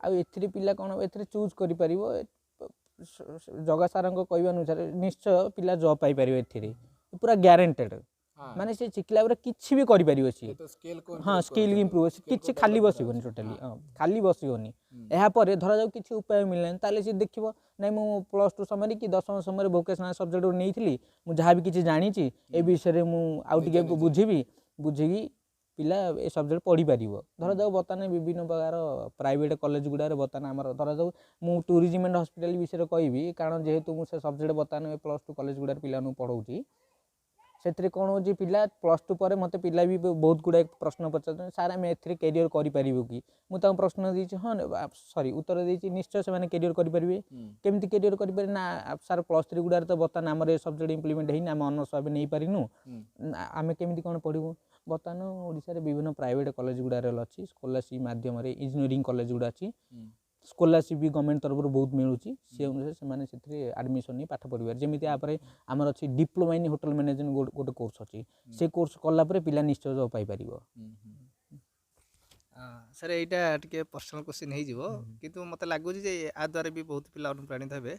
ଆଉ ଏଥିରେ ପିଲା କ'ଣ ଏଥିରେ ଚୁଜ୍ କରିପାରିବ ଜଗା ସାର୍ଙ୍କ କହିବା ଅନୁସାରେ ନିଶ୍ଚୟ ପିଲା ଜବ୍ ପାଇପାରିବେ ଏଥିରେ ପୁରା ଗ୍ୟାରେଣ୍ଟେଡ୍ ମାନେ ସେ ଶିଖିଲା ପରେ କିଛି ବି କରିପାରିବ ସିଏ। ହଁ ସ୍କିଲ୍ ଇମ୍ପ୍ରୁଭ୍ କିଛି ଖାଲି ବସିବନି ଟୋଟାଲି ଖାଲି ବସିବନି। ଏହାପରେ ଧରାଯାଉ କିଛି ଉପାୟ ମିଳିଲାନି ତାହେଲେ ସିଏ ଦେଖିବ ନାଇଁ ମୁଁ +2 ସମୟରେ କି 10ମ ସମୟରେ ଭୋକେସନାଲ୍ ସବଜେକ୍ଟ ନେଇଥିଲି ମୁଁ ଯାହା ବି କିଛି ଜାଣିଛି ଏ ବିଷୟରେ ମୁଁ ଆଉ ଟିକେ ବୁଝିକି ପିଲା ଏ ସବଜେକ୍ଟ ପଢ଼ିପାରିବ। ଧରାଯାଉ ବର୍ତ୍ତମାନ ବିଭିନ୍ନ ପ୍ରକାର ପ୍ରାଇଭେଟ୍ କଲେଜ ଗୁଡ଼ାରେ ବର୍ତ୍ତମାନ ଆମର ଧରାଯାଉ ମୁଁ ଟୁରିଜିମ୍ ଆଣ୍ଡ ହସ୍ପିଟାଲ ବିଷୟରେ କହିବି କାରଣ ଯେହେତୁ ମୁଁ ସେ ସବଜେକ୍ଟ ବର୍ତ୍ତମାନ +2 କଲେଜ ଗୁଡ଼ାରେ ପିଲାମାନଙ୍କୁ ପଢ଼ଉଛି। ସେଥିରେ କ'ଣ ହେଉଛି ପିଲା +2 ପରେ ମୋତେ ପିଲା ବି ବହୁତ ଗୁଡ଼ାଏ ପ୍ରଶ୍ନ ପଚାରୁଛନ୍ତି ସାର୍ ଆମେ ଏଥିରେ କ୍ୟାରିୟର କରିପାରିବୁ କି? ମୁଁ ତାଙ୍କୁ ପ୍ରଶ୍ନ ଦେଇଛି ଉତ୍ତର ଦେଇଛି ନିଶ୍ଚୟ ସେମାନେ କ୍ୟାରିୟର କରିପାରିବେ। କେମିତି କ୍ୟାରିୟର କରିପାରିବେ ନା ସାର୍ +3 ଗୁଡ଼ାରେ ତ ବର୍ତ୍ତମାନ ଆମର ଏ ସବଜେକ୍ଟ ଇମ୍ପ୍ଲିମେଣ୍ଟ ହେଇନି ଆମେ ଅନର୍ସ ଭାବେ ନେଇପାରିନୁ ଆମେ କେମିତି କ'ଣ ପଢ଼ିବୁ? ବର୍ତ୍ତମାନ ଓଡ଼ିଶାରେ ବିଭିନ୍ନ ପ୍ରାଇଭେଟ୍ କଲେଜ ଗୁଡ଼ାରେ ଅଛି ସ୍କଲାରସିପ୍ ମାଧ୍ୟମରେ ଇଞ୍ଜିନିୟରିଂ କଲେଜ ଗୁଡ଼ା ଅଛି ସ୍କଲାରସିପ୍ ବି ଗଭର୍ଣ୍ଣମେଣ୍ଟ ତରଫରୁ ବହୁତ ମିଳୁଛି ସେ ଅନୁସାରେ ସେମାନେ ସେଥିରେ ଆଡ଼ମିସନ୍ ନେଇ ପାଠ ପଢ଼ିପାରିବେ। ଯେମିତି ତାପରେ ଆମର ଅଛି ଡିପ୍ଲୋମା ଇନ୍ ହୋଟେଲ ମ୍ୟାନେଜମେଣ୍ଟ ଗୋଟେ କୋର୍ସ ଅଛି ସେ କୋର୍ସ କଲା ପରେ ପିଲା ନିଶ୍ଚୟ ଜବ୍ ପାଇପାରିବ। ସାର୍ ଏଇଟା ଟିକେ ପର୍ସନାଲ୍ କ୍ୱେଶ୍ଚିନ୍ ହେଇଯିବ କିନ୍ତୁ ମୋତେ ଲାଗୁଛି ଯେ ଆ ଦ୍ୱାରା ବି ବହୁତ ପିଲା ଅନୁପ୍ରାଣିତ ହେବେ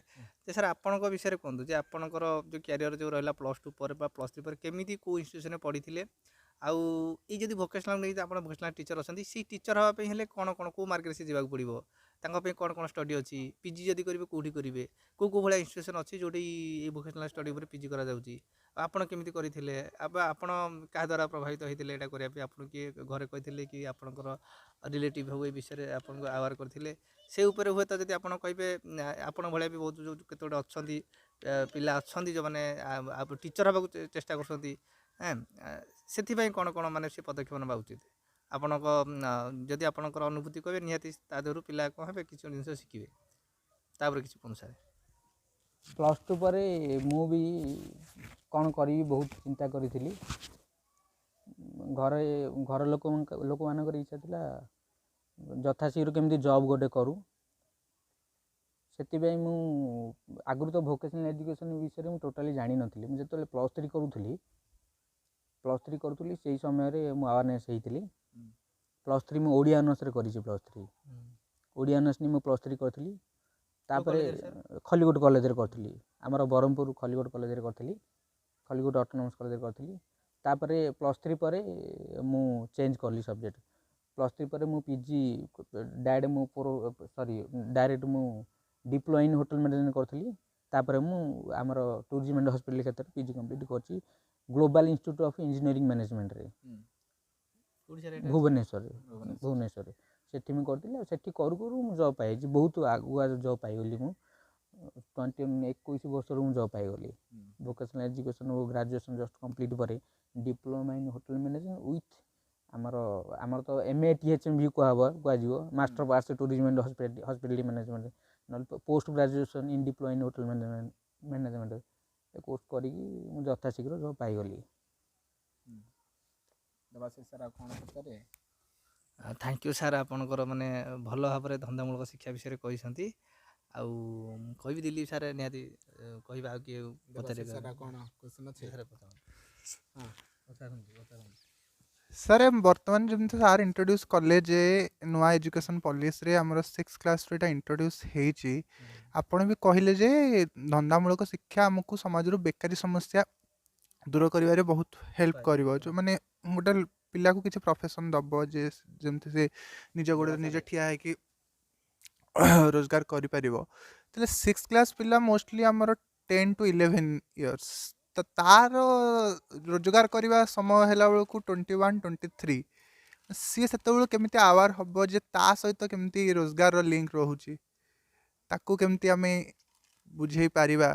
ଯେ ସାର୍ ଆପଣଙ୍କ ବିଷୟରେ କୁହନ୍ତୁ ଯେ ଆପଣଙ୍କର ଯେଉଁ କ୍ୟାରିୟର ଯେଉଁ ରହିଲା +2 ପରେ ବା +3 ପରେ କେମିତି କେଉଁ ଇନଷ୍ଟିଟ୍ୟୁସନରେ ପଢ଼ିଥିଲେ ଆଉ ଏଇ ଯଦି ଭୋକେସନାଲ୍ ନେଇକି ଆପଣ ଭୋକେସନାଲ୍ ଟିଚର୍ ଅଛନ୍ତି ସେଇ ଟିଚର୍ ହେବା ପାଇଁ ହେଲେ କ'ଣ କୋଉ ମାର୍ଗରେ ସେ ଯିବାକୁ ପଡ଼ିବ ତାଙ୍କ ପାଇଁ କ'ଣ ଷ୍ଟଡ଼ି ଅଛି PG ଯଦି କରିବେ କେଉଁଠି କରିବେ କେଉଁ ଭଳିଆ ଇନଷ୍ଟିଟ୍ୟୁସନ୍ ଅଛି ଯେଉଁଠି ଏଇ ଭୋକେସନାଲ୍ ଷ୍ଟଡ଼ି ଉପରେ PG କରାଯାଉଛି ଆପଣ କେମିତି କରିଥିଲେ ଆପଣ କାହା ଦ୍ୱାରା ପ୍ରଭାବିତ ହୋଇଥିଲେ ଏଇଟା କରିବା ପାଇଁ ଆପଣ କିଏ ଘରେ କହିଥିଲେ କି ଆପଣଙ୍କର ରିଲେଟିଭ୍ ହଉ ଏ ବିଷୟରେ ଆପଣଙ୍କୁ ଆୱାର କରିଥିଲେ ସେ ଉପରେ ହୁଏତ ଯଦି ଆପଣ କହିବେ ଆପଣ ଭଳିଆ ବି ବହୁତ ଯେଉଁ କେତେ ଗୁଡ଼ିଏ ଅଛନ୍ତି ପିଲା ଅଛନ୍ତି ଯେଉଁମାନେ ଟିଚର୍ ହେବାକୁ ଚେଷ୍ଟା କରୁଛନ୍ତି ସେଥିପାଇଁ କ'ଣ ମାନେ ସେ ପଦକ୍ଷେପ ନେବା ଉଚିତ ଆପଣଙ୍କ ଯଦି ଆପଣଙ୍କର ଅନୁଭୂତି କହିବେ ନିହାତି ତା ଦେହରୁ ପିଲା କ'ଣ ହେବେ କିଛି ଜିନିଷ ଶିଖିବେ ତାପରେ କିଛି କୁହନ୍ତୁ ସାର୍। +2 ପରେ ମୁଁ ବି କ'ଣ କରିବି ବହୁତ ଚିନ୍ତା କରିଥିଲି। ଘର ଲୋକମାନଙ୍କର ଇଚ୍ଛା ଥିଲା ଯଥାଶୀଘ୍ର କେମିତି ଜବ୍ ଗୋଟେ କରୁ ସେଥିପାଇଁ ମୁଁ ଆଗରୁ ତ ଭୋକେସନାଲ୍ ଏଜୁକେସନ୍ ବିଷୟରେ ମୁଁ ଟୋଟାଲି ଜାଣିନଥିଲି। ମୁଁ ଯେତେବେଳେ +3 କରୁଥିଲି ସେଇ ସମୟରେ ମୁଁ ଆୱାରନେସ୍ ହେଇଥିଲି। +3 ମୁଁ ଓଡ଼ିଆ ଅନର୍ସରେ କରିଛି ଓଡ଼ିଆ ଅନର୍ସ ନେଇ ମୁଁ +3 କରିଥିଲି। ତାପରେ ଖଲିକୋଟ କଲେଜରେ କରିଥିଲି ଆମର ବ୍ରହ୍ମପୁର ଖଲିକୋଟ କଲେଜରେ କରିଥିଲି ଖଲିକୋଟ ଅଟୋନମସ୍ କଲେଜରେ କରିଥିଲି। ତାପରେ +3 ପରେ ମୁଁ ଚେଞ୍ଜ କଲି ସବଜେକ୍ଟ +3 ପରେ ମୁଁ PG ଡାଇରେକ୍ଟ ମୁଁ ଡିପ୍ଲୋମା ଇନ୍ ହୋଟେଲ ମ୍ୟାନେଜମେଣ୍ଟ କରିଥିଲି। ତାପରେ ମୁଁ ଆମର ଟୁରିଜିମ୍ ଆଣ୍ଡ ହସ୍ପିଟାଲ କ୍ଷେତ୍ରରେ PG କମ୍ପ୍ଲିଟ୍ କରିଛି ଗ୍ଲୋବାଲ୍ ଇନଷ୍ଟିଚ୍ୟୁଟ୍ ଅଫ୍ ଇଞ୍ଜିନିୟରିଂ ମ୍ୟାନେଜମେଣ୍ଟରେ ଭୁବନେଶ୍ୱରରେ ସେଠି ମୁଁ କରିଥିଲି। ଆଉ ସେଠି କରୁ ମୁଁ ଜବ୍ ପାଇଛି ବହୁତ ଆଗୁଆ ଜବ୍ ପାଇଗଲି ମୁଁ 21 ବର୍ଷରୁ ମୁଁ ଜବ୍ ପାଇଗଲି। ଭୋକେସନାଲ୍ ଏଜୁକେସନ୍ ଓ ଗ୍ରାଜୁଏସନ୍ ଜଷ୍ଟ କମ୍ପ୍ଲିଟ୍ ପରେ diploma in hotel management with ଆମର ତ MA THM ବି କୁହାଯିବ master of arts tourism and hospitality management ନହେଲେ post graduation in diploma in hotel management ଏ କୋର୍ସ କରିକି ମୁଁ ଯଥାଶୀଘ୍ର ଜବ୍ ପାଇଗଲି। ଥ୍ୟାଙ୍କ ୟୁ ସାର୍ ଆପଣଙ୍କର ମାନେ ଭଲ ଭାବରେ ଧନ୍ଦାମୂଳକ ଶିକ୍ଷା ବିଷୟରେ କହିଛନ୍ତି। ଆଉ କହିବି ଦିଲ୍ଲୀପ ସାର୍ ନିହାତି କହିବା ଆଉ କିଏ ପଚାରିବେ ସେଟା କ'ଣ କ୍ୱେଶ୍ଚନ୍ ଅଛି? ହଁ ସାର୍ ବର୍ତ୍ତମାନ ଯେମିତି ସାର୍ ଇଣ୍ଟ୍ରୋଡ୍ୟୁସ୍ କଲେ ଯେ ନୂଆ ଏଜୁକେସନ୍ ପଲିସିରେ ଆମର 6th କ୍ଲାସ୍ରୁ ଏଇଟା ଇଣ୍ଟ୍ରୋଡ୍ୟୁସ୍ ହେଇଛି। ଆପଣ ବି କହିଲେ ଯେ ଧନ୍ଦାମୂଳକ ଶିକ୍ଷା ଆମକୁ ସମାଜରୁ ବେକାରୀ ସମସ୍ୟା ଦୂର କରିବାରେ ବହୁତ ହେଲ୍ପ କରିବ। ଯେଉଁମାନେ ଗୋଟେ ପିଲାକୁ କିଛି ପ୍ରଫେସନ୍ ଦେବ ଯେ ଯେମିତି ସେ ନିଜ ଗୋଡ଼ରେ ନିଜେ ଠିଆ ହେଇକି ରୋଜଗାର କରିପାରିବ। ତାହେଲେ 6th କ୍ଲାସ୍ ପିଲା ମୋଷ୍ଟଲି ଆମର 10 to 11 ଇୟର୍ସ, ତ ତାର ରୋଜଗାର କରିବା ସମୟ ହେଲା ବେଳକୁ 21, 23। ସିଏ ସେତେବେଳକୁ କେମିତି ଆୱାର ହେବ ଯେ ତା ସହିତ କେମିତି ରୋଜଗାରର ଲିଙ୍କ ରହୁଛି, ତାକୁ କେମିତି ଆମେ ବୁଝେଇ ପାରିବା,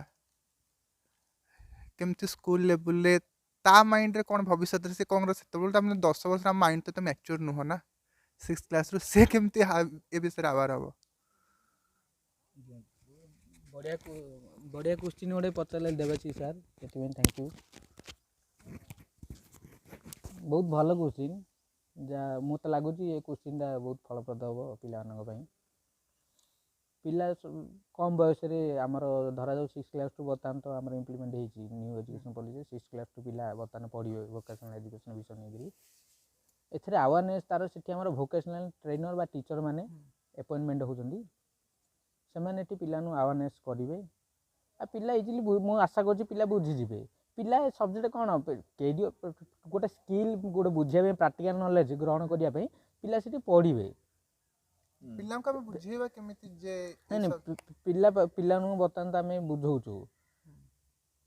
କେମିତି ସ୍କୁଲ ଲେବୁଲରେ ତା ମାଇଣ୍ଡରେ କ'ଣ ଭବିଷ୍ୟତରେ ସେ କ'ଣ ସେତେବେଳେ ତ ଆମେ 10 ବର୍ଷର ଆମ ମାଇଣ୍ଡ ତ ମ୍ୟାଚୁର ନୁହଁ ନା 6th କ୍ଲାସ୍ରୁ, ସେ କେମିତି ଏ ବିଷୟରେ ଆୱାର ହେବ? ବଢ଼ିଆ କ୍ୱେଶ୍ଚିନ୍ ଗୋଟେ ପଚାରିଲେ ଦେବାଶିଷ ସାର୍, ସେଥିପାଇଁ ଥ୍ୟାଙ୍କ ୟୁ। ବହୁତ ଭଲ କ୍ୱେଶ୍ଚିନ୍, ଯାହା ମୋତେ ଲାଗୁଛି ଏ କ୍ୱେଶ୍ଚିନ୍ଟା ବହୁତ ଫଳପ୍ରଦ ହେବ ପିଲାମାନଙ୍କ ପାଇଁ। ପିଲା କମ୍ ବୟସରେ ଆମର ଧରାଯାଉ 6th କ୍ଲାସ୍ରୁ ବର୍ତ୍ତମାନ ତ ଆମର ଇମ୍ପ୍ଲିମେଣ୍ଟ ହେଇଛି ନ୍ୟୁ ଏଜୁକେସନ୍ ପଲିସି। 6th କ୍ଲାସ୍ରୁ ପିଲା ବର୍ତ୍ତମାନ ପଢ଼ିବେ ଭୋକେସନାଲ୍ ଏଜୁକେସନ୍ ବିଷୟ ନେଇକରି। ଏଥିରେ ଆୱାରନେସ୍ ତା'ର ସେଠି ଆମର ଭୋକେସନାଲ୍ ଟ୍ରେନର୍ ବା ଟିଚର୍ ମାନେ ଆପଏଣ୍ଟମେଣ୍ଟ ହେଉଛନ୍ତି, ସେମାନେ ଏଠି ପିଲାଙ୍କୁ ଆୱାରନେସ୍ କରିବେ। ଆଉ ପିଲା ଇଜିଲି ମୁଁ ଆଶା କରୁଛି ପିଲା ବୁଝିଯିବେ। ପିଲା ସବଜେକ୍ଟ କ'ଣ କେରିୟର ଗୋଟେ ସ୍କିଲ୍ ଗୋଟେ ବୁଝିବା ପାଇଁ ପ୍ରାକ୍ଟିକାଲ୍ ନଲେଜ୍ ଗ୍ରହଣ କରିବା ପାଇଁ ପିଲା ସେଠି ପଢ଼ିବେ। ପିଲାଙ୍କୁ ଆମେ ବୁଝେଇବା କେମିତି ଯେ ନାଇଁ ପିଲାଙ୍କୁ ବର୍ତ୍ତମାନ ତ ଆମେ ବୁଝଉଛୁ।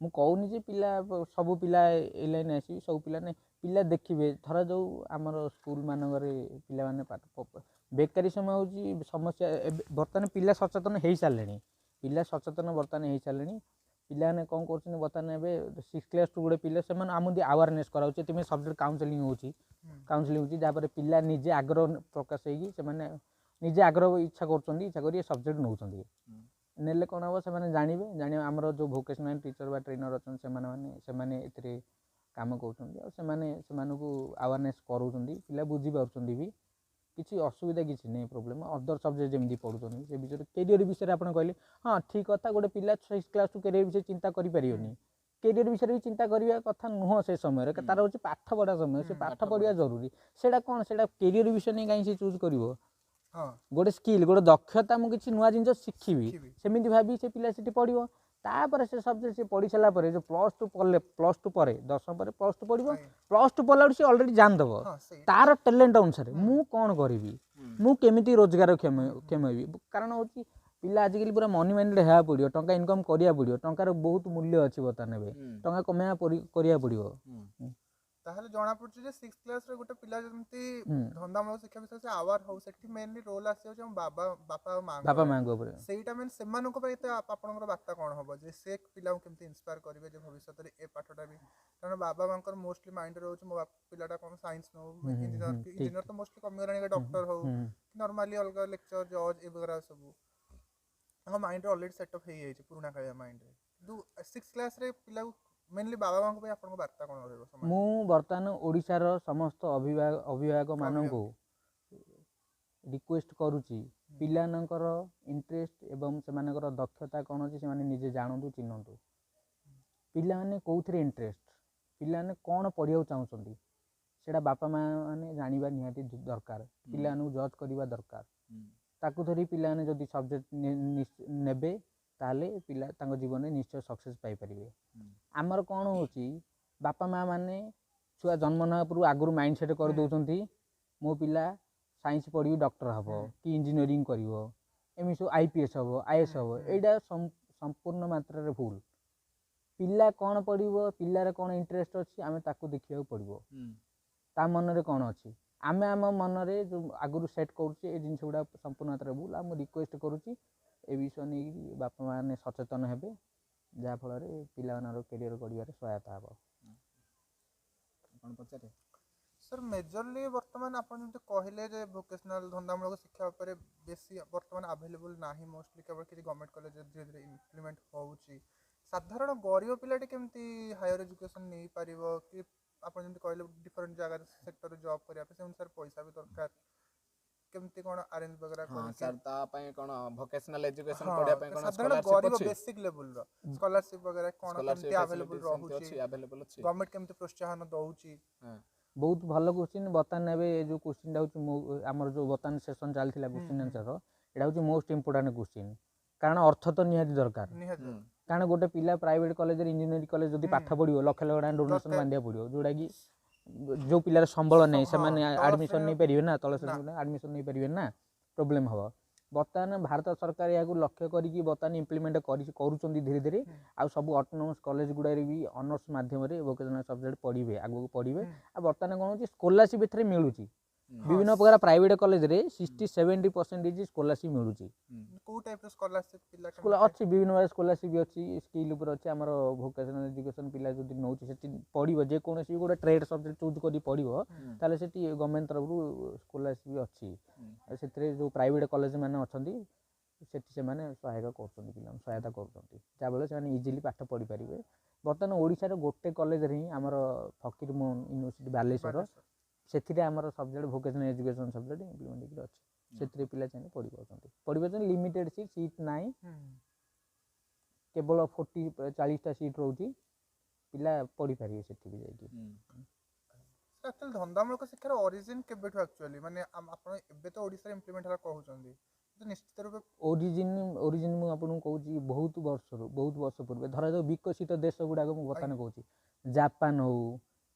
ମୁଁ କହୁନି ଯେ ପିଲା ସବୁ ପିଲା ଏ ଲାଇନ୍ ଆସିବେ, ସବୁ ପିଲା ନାହିଁ। ପିଲା ଦେଖିବେ ଧରାଯାଉ ଆମର ସ୍କୁଲ ମାନଙ୍କରେ ପିଲାମାନେ ବେକାରୀ ସମୟ ହେଉଛି ସମସ୍ୟା। ଏବେ ବର୍ତ୍ତମାନ ପିଲା ସଚେତନ ହେଇସାରିଲେଣି, ବର୍ତ୍ତମାନ ହେଇସାରିଲେଣି। ପିଲାମାନେ କ'ଣ କରୁଛନ୍ତି ବର୍ତ୍ତମାନ ଏବେ 6th କ୍ଲାସ୍ରୁ ଗୋଟେ ପିଲା ସେମାନେ ଆମକୁ ଆୱାରନେସ୍ କରାଉଛି, ଏଥିପାଇଁ ସବଜେକ୍ଟ କାଉନସେଲିଂ ହେଉଛି ଯାହାପରେ ପିଲା ନିଜେ ଆଗ୍ରହ ପ୍ରକାଶ ହେଇକି ସେମାନେ ନିଜେ ଆଗ୍ରହ ଇଚ୍ଛା କରୁଛନ୍ତି, ଇଚ୍ଛା କରି ଏ ସବଜେକ୍ଟ ନେଉଛନ୍ତି। ନେଲେ କ'ଣ ହେବ ସେମାନେ ଜାଣିବେ ଆମର ଯେଉଁ ଭୋକେସନାଲ୍ ଟିଚର୍ ବା ଟ୍ରେନର୍ ଅଛନ୍ତି ସେମାନେ ଏଥିରେ କାମ କରୁଛନ୍ତି ଆଉ ସେମାନଙ୍କୁ ଆୱାରନେସ୍ କରାଉଛନ୍ତି। ପିଲା ବୁଝିପାରୁଛନ୍ତି ବି, କିଛି ଅସୁବିଧା କିଛି ନାହିଁ, ପ୍ରୋବ୍ଲେମ୍। ଅଦର ସବଜେକ୍ଟ ଯେମିତି ପଢ଼ୁଛନ୍ତି ସେ ବିଷୟରେ କେରିୟର ବିଷୟରେ ଆପଣ କହିଲେ, ହଁ ଠିକ୍ କଥା। ଗୋଟେ ପିଲା 6th କ୍ଲାସ୍ରୁ କେରିୟର ବିଷୟରେ ଚିନ୍ତା କରିପାରିବନି, କେରିୟର ବିଷୟରେ ବି ଚିନ୍ତା କରିବା କଥା ନୁହଁ ସେ ସମୟରେ। ତାର ହେଉଛି ପାଠ ପଢ଼ା ସମୟ, ସେ ପାଠ ପଢ଼ିବା ଜରୁରୀ। ସେଇଟା କ'ଣ ସେଇଟା କେରିୟର ବିଷୟ ନେଇ କାହିଁକି ସେ ଚୁଜ୍ କରିବ? ଗୋଟେ ସ୍କିଲ୍ ଗୋଟେ ଦକ୍ଷତା, ମୁଁ କିଛି ନୂଆ ଜିନିଷ ଶିଖିବି ସେମିତି ଭାବି ସେ ପିଲା ସେଠି ପଢ଼ିବ। ତାପରେ ସେ ସବଜେକ୍ଟ ସେ ପଢ଼ି ସାରିଲା ପରେ ଯେଉଁ +2 ପରେ 10ମ ପରେ +2 ପଢ଼ିବ। +2 ପଢ଼ିଲା ବେଳକୁ ସେ ଅଲରେଡ଼ି ଜାଣିଦେବ ତାର ଟ୍ୟାଲେଣ୍ଟ ଅନୁସାରେ ମୁଁ କ'ଣ କରିବି, ମୁଁ କେମିତି ରୋଜଗାର କ୍ଷମ ହେବି। କାରଣ ହେଉଛି ପିଲା ଆଜିକାଲି ପୁରା ମନି ମାଇଣ୍ଡେଡ଼ ହେବାକୁ ପଡ଼ିବ, ଟଙ୍କା ଇନକମ୍ କରିବାକୁ ପଡ଼ିବ। ଟଙ୍କାର ବହୁତ ମୂଲ୍ୟ ଅଛି ବର୍ତ୍ତମାନ, ଏବେ ଟଙ୍କା କମେଇବା କରିବାକୁ ପଡ଼ିବ। ତାହେଲେ ଜଣାପଡ଼ୁଛି ଯେ 6th କ୍ଲାସ୍ରେ ଗୋଟେ ପିଲା ଯେମିତି ଧନ୍ଦାମୂଳକ ଶିକ୍ଷା ବିଷୟରେ ସେ ଆୱାର ହଉ, ସେଠି ମେନଲି ରୋଲ୍ ଆସିଯାଉଛି ଆମ ବାପା ଆଉ ମାଆଙ୍କ ଉପରେ। ସେଇଟା ମେନ୍ ସେମାନଙ୍କ ପାଇଁ ଏତେ ଆପଣଙ୍କର ବାର୍ତ୍ତା କ'ଣ ହେବ ଯେ ସେ ପିଲାଙ୍କୁ କେମିତି ଇନ୍ସପାୟାର କରିବେ ଯେ ଭବିଷ୍ୟତରେ ଏ ପାଠଟା ବି, କାରଣ ବାବା ମାଆଙ୍କର ମୋଷ୍ଟଲି ମାଇଣ୍ଡରେ ରହୁଛି ମୋ ପିଲାଟା କ'ଣ ସାଇନ୍ସ ନେଉ, ଇଞ୍ଜିନିୟର ତ ମୋଷ୍ଟଲି କମିଗଲାଣି, ଡକ୍ଟର ହଉ ନର୍ମାଲି ଅଲଗା ଲେକ୍ଚର ଜଜ୍ ଏଗୁଡ଼ା ସବୁ ତାଙ୍କ ମାଇଣ୍ଡରେ ଅଲରେଡ଼ି ସେଟଅପ୍ ହେଇଯାଇଛି ପୁରୁଣା କାଳିଆ ମାଇଣ୍ଡରେ। କିନ୍ତୁ 6th କ୍ଲାସ୍ରେ ପିଲାକୁ ମେନଲି ବାବା ମାଆଙ୍କ ପାଇଁ ଆପଣଙ୍କ ବାର୍ତ୍ତା କ'ଣ ରହିବ? ମୁଁ ବର୍ତ୍ତମାନ ଓଡ଼ିଶାର ସମସ୍ତ ଅଭିଭାବକମାନଙ୍କୁ ରିକ୍ୱେଷ୍ଟ କରୁଛି ପିଲାମାନଙ୍କର ଇଣ୍ଟରେଷ୍ଟ ଏବଂ ସେମାନଙ୍କର ଦକ୍ଷତା କ'ଣ ଅଛି ସେମାନେ ନିଜେ ଜାଣନ୍ତୁ, ଚିହ୍ନନ୍ତୁ। ପିଲାମାନେ କେଉଁଥିରେ ଇଣ୍ଟରେଷ୍ଟ, ପିଲାମାନେ କ'ଣ ପଢ଼ିବାକୁ ଚାହୁଁଛନ୍ତି ସେଇଟା ବାପା ମାଆ ମାନେ ଜାଣିବା ନିହାତି ଦରକାର। ପିଲାମାନଙ୍କୁ ଜଜ୍ କରିବା ଦରକାର। ତାକୁ ଧରି ପିଲାମାନେ ଯଦି ସବଜେକ୍ଟ ନେବେ ତାହେଲେ ପିଲା ତାଙ୍କ ଜୀବନରେ ନିଶ୍ଚୟ ସକ୍ସେସ୍ ପାଇପାରିବେ। ଆମର କ'ଣ ହେଉଛି ବାପା ମାଆ ମାନେ ଛୁଆ ଜନ୍ମ ନେବା ପୂର୍ବରୁ ଆଗରୁ ମାଇଣ୍ଡ ସେଟ୍ କରିଦେଉଛନ୍ତି ମୋ ପିଲା ସାଇନ୍ସ ପଢ଼ିକି ଡକ୍ଟର ହେବ କି ଇଞ୍ଜିନିୟରିଂ କରିବ, ଏମିତି ସବୁ IPS ହେବ, IAS ହେବ। ଏଇଟା ସମ୍ପୂର୍ଣ୍ଣ ମାତ୍ରାରେ ଭୁଲ। ପିଲା କ'ଣ ପଢ଼ିବ, ପିଲାର କ'ଣ ଇଣ୍ଟରେଷ୍ଟ ଅଛି ଆମେ ତାକୁ ଦେଖିବାକୁ ପଡ଼ିବ। ତା ମନରେ କ'ଣ ଅଛି ଆମେ ଆମ ମନରେ ଯେଉଁ ଆଗରୁ ସେଟ୍ କରୁଛେ ଏ ଜିନିଷ ଗୁଡ଼ା ସମ୍ପୂର୍ଣ୍ଣ ମାତ୍ରାରେ ଭୁଲ। ଆଉ ମୁଁ ରିକ୍ୱେଷ୍ଟ କରୁଛି ଏ ବିଷୟ ନେଇକି ବାପା ମାଆ ମାନେ ସଚେତନ ହେବେ, ଯାହାଫଳରେ ପିଲାମାନଙ୍କର କ୍ୟାରିୟର ଗଢ଼ିବାରେ ସହାୟତା ହେବ। ସାର୍ ମେଜରଲି ବର୍ତ୍ତମାନ ଆପଣ ଯେମିତି କହିଲେ ଯେ ଭୋକେସନାଲ୍ ଧନ୍ଦାମୂଳକ ଶିକ୍ଷା ଉପରେ ବେଶୀ ବର୍ତ୍ତମାନ ଆଭେଲେବୁଲ୍ ନାହିଁ, ମୋଷ୍ଟଲି କେବଳ କିଛି ଗଭର୍ଣ୍ଣମେଣ୍ଟ କଲେଜରେ ଧୀରେ ଧୀରେ ଇମ୍ପ୍ଲିମେଣ୍ଟ ହେଉଛି। ସାଧାରଣ ଗରିବ ପିଲାଟି କେମିତି ହାୟର ଏଜୁକେସନ୍ ନେଇପାରିବ, କି ଆପଣ ଯେମିତି କହିଲେ ଡିଫରେଣ୍ଟ ଜାଗାରେ ସେକ୍ଟରରେ ଜବ୍ କରିବା ପାଇଁ ସେ ଅନୁସାରେ ପଇସା ବି ଦରକାର। କେମିତି କ'ଣ ଆରେଞ୍ଜ ବଗେରା ହଁ କରିକି ସାର୍ ତା ପାଇଁ କ'ଣ ଭୋକେସନାଲ ଏଜୁକେସନ ହଁ ପଢିବା ପାଇଁ କ'ଣ ସାଧାରଣ ସ୍କଲାରସିପ ଗରିବ ଅଛି? ବେସିକ ଲେଭେଲର ସ୍କଲାରସିପ ବଗେରା କ'ଣ ସ୍କଲାରସିପ କେମିତି ଆଭେଲେବୁଲ ଫ୍ୟାସିଲିଟି ସେମିତି ରହୁଛି ଅଛି ଆଭେଲେବଲ ଅଛି? ଗଭର୍ଣ୍ଣମେଣ୍ଟ କେମିତି ପ୍ରୋତ୍ସାହନ ଦଉଛି? ବହୁତ ଭଲ କ୍ୱେଶ୍ଚିନ୍। ବର୍ତ୍ତମାନ ଏବେ ଯେଉଁ କ୍ୱେଶ୍ଚିନ୍ଟା ହେଉଛି ଆମର ଯେଉଁ ବର୍ତ୍ତମାନ ସେସନ୍ ଚାଲିଥିଲା କ୍ୱେଶ୍ଚିନ୍ ଆନ୍ସର, ଏଇଟା ହେଉଛି ମୋଷ୍ଟ ଇମ୍ପୋର୍ଟାଣ୍ଟ କ୍ୱେଶ୍ଚିନ୍। କାରଣ ଅର୍ଥ ତ ନିହାତି ଦରକାର। ନିହାତି କାରଣ ଗୋଟେ ପିଲା ପ୍ରାଇଭେଟ୍ କଲେଜରେ ଇଞ୍ଜିନିୟରିଂ କଲେଜ ଯଦି ପାଠ ପଢ଼ିବ ଲକ୍ଷ ଲକ୍ଷ ଟଙ୍କା ଡୋନେସନ୍ ବାନ୍ଧିବାକୁ ପଡ଼ିବ, ଯେଉଁଟାକି ଯେଉଁ ପିଲାର ସମ୍ବଳ ନାହିଁ ସେମାନେ ଆଡ଼ମିସନ୍ ନେଇପାରିବେ ନା, ତଳ ଶ୍ରେଣୀ ଆଡ଼ମିସନ୍ ନେଇପାରିବେ ନା, ପ୍ରୋବ୍ଲେମ୍ ହେବ। ବର୍ତ୍ତମାନ ଭାରତ ସରକାର ଏହାକୁ ଲକ୍ଷ୍ୟ କରିକି ବର୍ତ୍ତମାନ ଇମ୍ପ୍ଲିମେଣ୍ଟ କରୁଛନ୍ତି ଧୀରେ ଧୀରେ। ଆଉ ସବୁ ଅଟୋନମସ୍ କଲେଜ ଗୁଡ଼ାରେ ବି ଅନର୍ସ ମାଧ୍ୟମରେ ଭୋକେସନାଲ୍ ସବଜେକ୍ଟ ପଢ଼ିବେ, ଆଗକୁ ପଢ଼ିବେ। ଆଉ ବର୍ତ୍ତମାନ କ'ଣ ହେଉଛି ସ୍କଲାରସିପ୍ ଏଥିରେ ମିଳୁଛି। ବିଭିନ୍ନ ପ୍ରକାର ପ୍ରାଇଭେଟ୍ କଲେଜରେ 60-70% ସ୍କଲାରସିପ୍ ମିଳୁଛି। କୋଉ ଟାଇପର ସ୍କଲାରସିପ ପିଲା ଅଛି ବିଭିନ୍ନ ପ୍ରକାର ସ୍କଲାରସିପ୍ ଅଛି, ସ୍କିଲ୍ ଉପରେ ଅଛି। ଆମର ଭୋକେସନାଲ୍ ଏଜୁକେସନ୍ ପିଲା ଯଦି ନେଉଛି ସେଠି ପଢ଼ିବ, ଯେକୌଣସି ଗୋଟେ ଟ୍ରେଡ୍ ସବଜେକ୍ଟ ଚୁଜ୍ କରି ପଢ଼ିବ, ତାହେଲେ ସେଠି ଗଭର୍ଣ୍ଣମେଣ୍ଟ ତରଫରୁ ସ୍କଲାରସିପ୍ ଅଛି। ଆଉ ସେଥିରେ ଯେଉଁ ପ୍ରାଇଭେଟ୍ କଲେଜ ମାନେ ଅଛନ୍ତି ସେଠି ସେମାନେ ସହାୟତା କରୁଛନ୍ତି, ଯାହାଫଳରେ ସେମାନେ ଇଜିଲି ପାଠ ପଢ଼ିପାରିବେ। ବର୍ତ୍ତମାନ ଓଡ଼ିଶାର ଗୋଟେ କଲେଜରେ ହିଁ ଆମର ଫକୀରମୋହନ ୟୁନିଭର୍ସିଟି ବାଲେଶ୍ୱର, ସେଥିରେ ଆମର subject vocational education subject implement ହେଇକି ଅଛି। ସେଥିରେ ପିଲା ଚାହିଁଲେ ପଢ଼ିପାରୁଛନ୍ତି। ଲିମିଟେଡ଼ ସିଟ୍ ନାହିଁ, କେବଳ 40-40ଟା ସିଟ୍ ରହୁଛି, ପିଲା ପଢ଼ିପାରିବେ ସେଠି ବି ଯାଇକି। ଆକ୍ଚୁଆଲି ଧନ୍ଦାମୂଳକ ଶିକ୍ଷାର ଅରିଜିନ୍ କେବେଠୁ ଆକ୍ଚୁଆଲି ମାନେ ଆପଣ ଏବେ ତ ଓଡ଼ିଶାରେ ଇମ୍ପ୍ଲିମେଣ୍ଟ ହେଲା କହୁଛନ୍ତି, ନିଶ୍ଚିତ ରୂପେ ଓରିଜିନ୍ ମୁଁ ଆପଣଙ୍କୁ କହୁଛି ବହୁତ ବର୍ଷ ପୂର୍ବେ। ଧରାଯାଉ ବିକଶିତ ଦେଶ ଗୁଡ଼ାକ ମୁଁ ବର୍ତ୍ତମାନ କହୁଛି, ଜାପାନ ହଉ,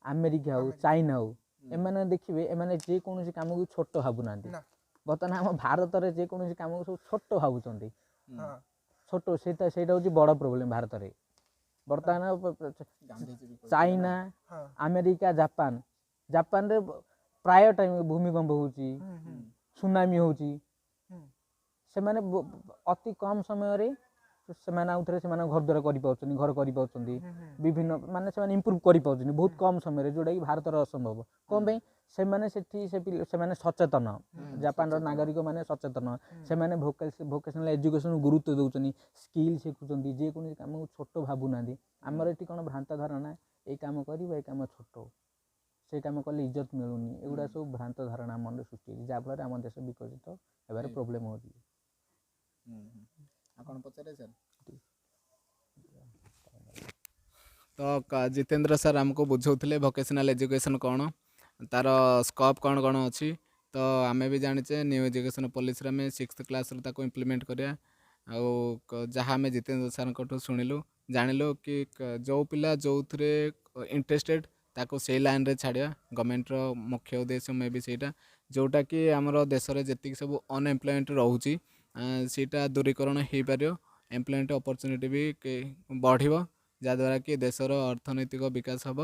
ଆମେରିକା ହଉ, ଚାଇନା ହଉ, ଏମାନେ ଦେଖିବେ ଏମାନେ ଯେକୌଣସି କାମକୁ ଛୋଟ ଭାବୁନାହାନ୍ତି। ବର୍ତ୍ତମାନ ଆମ ଭାରତରେ ଯେକୌଣସି କାମକୁ ସବୁ ଛୋଟ ଭାବୁଛନ୍ତି, ଛୋଟ। ସେଇଟା ହେଉଛି ବଡ଼ ପ୍ରୋବ୍ଲେମ୍ ଭାରତରେ। ବର୍ତ୍ତମାନ ଚାଇନା, ଆମେରିକା, ଜାପାନରେ ପ୍ରାୟ ଟାଇମ୍ ଭୂମିକମ୍ପ ହେଉଛି, ସୁନାମି ହେଉଛି। ସେମାନେ ଅତି କମ୍ ସମୟରେ ସେମାନେ ଆଉଥରେ ସେମାନଙ୍କ ଘର କରିପାରୁଛନ୍ତି, ବିଭିନ୍ନ ମାନେ ସେମାନେ ଇମ୍ପ୍ରୁଭ୍ କରିପାରୁଛନ୍ତି ବହୁତ କମ୍ ସମୟରେ, ଯେଉଁଟାକି ଭାରତରେ ଅସମ୍ଭବ। କ'ଣ ପାଇଁ? ସେମାନେ ସେମାନେ ସଚେତନ, ଜାପାନର ନାଗରିକ ମାନେ ସଚେତନ। ସେମାନେ ଭୋକେସନାଲ୍ ଏଜୁକେସନ୍ ଗୁରୁତ୍ୱ ଦେଉଛନ୍ତି, ସ୍କିଲ୍ ଶିଖୁଛନ୍ତି, ଯେକୌଣସି କାମକୁ ଛୋଟ ଭାବୁନାହାନ୍ତି। ଆମର ଏଠି କ'ଣ ଭ୍ରାନ୍ତ ଧାରଣା, ଏଇ କାମ କରିବା, ଏଇ କାମ ଛୋଟ, ସେଇ କାମ କଲେ ଇଜ୍ଜତ ମିଳୁନି, ଏଗୁଡ଼ା ସବୁ ଭ୍ରାନ୍ତ ଧାରଣା ମନରେ ସୃଷ୍ଟି ହେଇଛି, ଯାହାଫଳରେ ଆମ ଦେଶ ବିକଶିତ ହେବାରେ ପ୍ରୋବ୍ଲେମ୍ ହେଉଛି। ଆପଣ ପଚାରେ ସାର୍। ତ ଜିତେନ୍ଦ୍ର ସାର୍ ଆମକୁ ବୁଝାଉଥିଲେ ଭୋକେସନାଲ୍ ଏଜୁକେସନ୍ କ'ଣ, ତାର ସ୍କୋପ୍ କ'ଣ କ'ଣ ଅଛି। ତ ଆମେ ବି ଜାଣିଛେ ନ୍ୟୁ ଏଜୁକେସନ୍ ପଲିସିରେ ଆମେ 6th କ୍ଲାସ୍ରୁ ତାକୁ ଇମ୍ପ୍ଲିମେଣ୍ଟ କରିବା। ଆଉ ଯାହା ଆମେ ଜିତେନ୍ଦ୍ର ସାର୍ଙ୍କଠୁ ଶୁଣିଲୁ, ଜାଣିଲୁ କି ଯେଉଁ ପିଲା ଯେଉଁଥିରେ ଇଣ୍ଟରେଷ୍ଟେଡ୍ ତାକୁ ସେଇ ଲାଇନ୍ରେ ଛାଡ଼ିବା। ଗଭର୍ଣ୍ଣମେଣ୍ଟର ମୁଖ୍ୟ ଉଦ୍ଦେଶ୍ୟ ମେ ବି ସେଇଟା, ଯେଉଁଟାକି ଆମର ଦେଶରେ ଯେତିକି ସବୁ ଅନଏମ୍ପ୍ଲୟମେଣ୍ଟ ରହୁଛି ସେଇଟା ଦୂରୀକରଣ ହେଇପାରିବ। ଏମ୍ପ୍ଲୟମେଣ୍ଟ ଅପରଚ୍ୟୁନିଟି ବି ବଢ଼ିବ, ଯାହାଦ୍ୱାରା କି ଦେଶର ଅର୍ଥନୈତିକ ବିକାଶ ହେବ।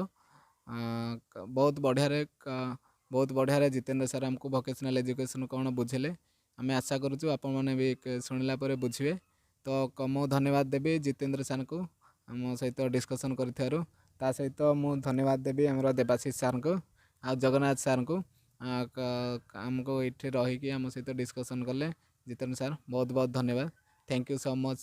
ବହୁତ ବଢ଼ିଆରେ ଜିତେନ୍ଦ୍ର ସାର୍ ଆମକୁ ଭୋକେସନାଲ୍ ଏଜୁକେସନ୍ କ'ଣ ବୁଝେଇଲେ। ଆମେ ଆଶା କରୁଛୁ ଆପଣମାନେ ବି ଶୁଣିଲା ପରେ ବୁଝିବେ। ତ ମୁଁ ଧନ୍ୟବାଦ ଦେବି ଜିତେନ୍ଦ୍ର ସାର୍ଙ୍କୁ ଆମ ସହିତ ଡିସ୍କସନ୍ କରିଥିବାରୁ। ତା ସହିତ ମୁଁ ଧନ୍ୟବାଦ ଦେବି ଆମର ଦେବାଶିଷ ସାର୍ଙ୍କୁ ଆଉ ଜଗନ୍ନାଥ ସାର୍ଙ୍କୁ, ଆମକୁ ଏଇଠି ରହିକି ଆମ ସହିତ ଡିସ୍କସନ୍ କଲେ। ଜିତେନ୍ଦ୍ର ସାର୍ ବହୁତ ବହୁତ ଧନ୍ୟବାଦ। Thank you so much.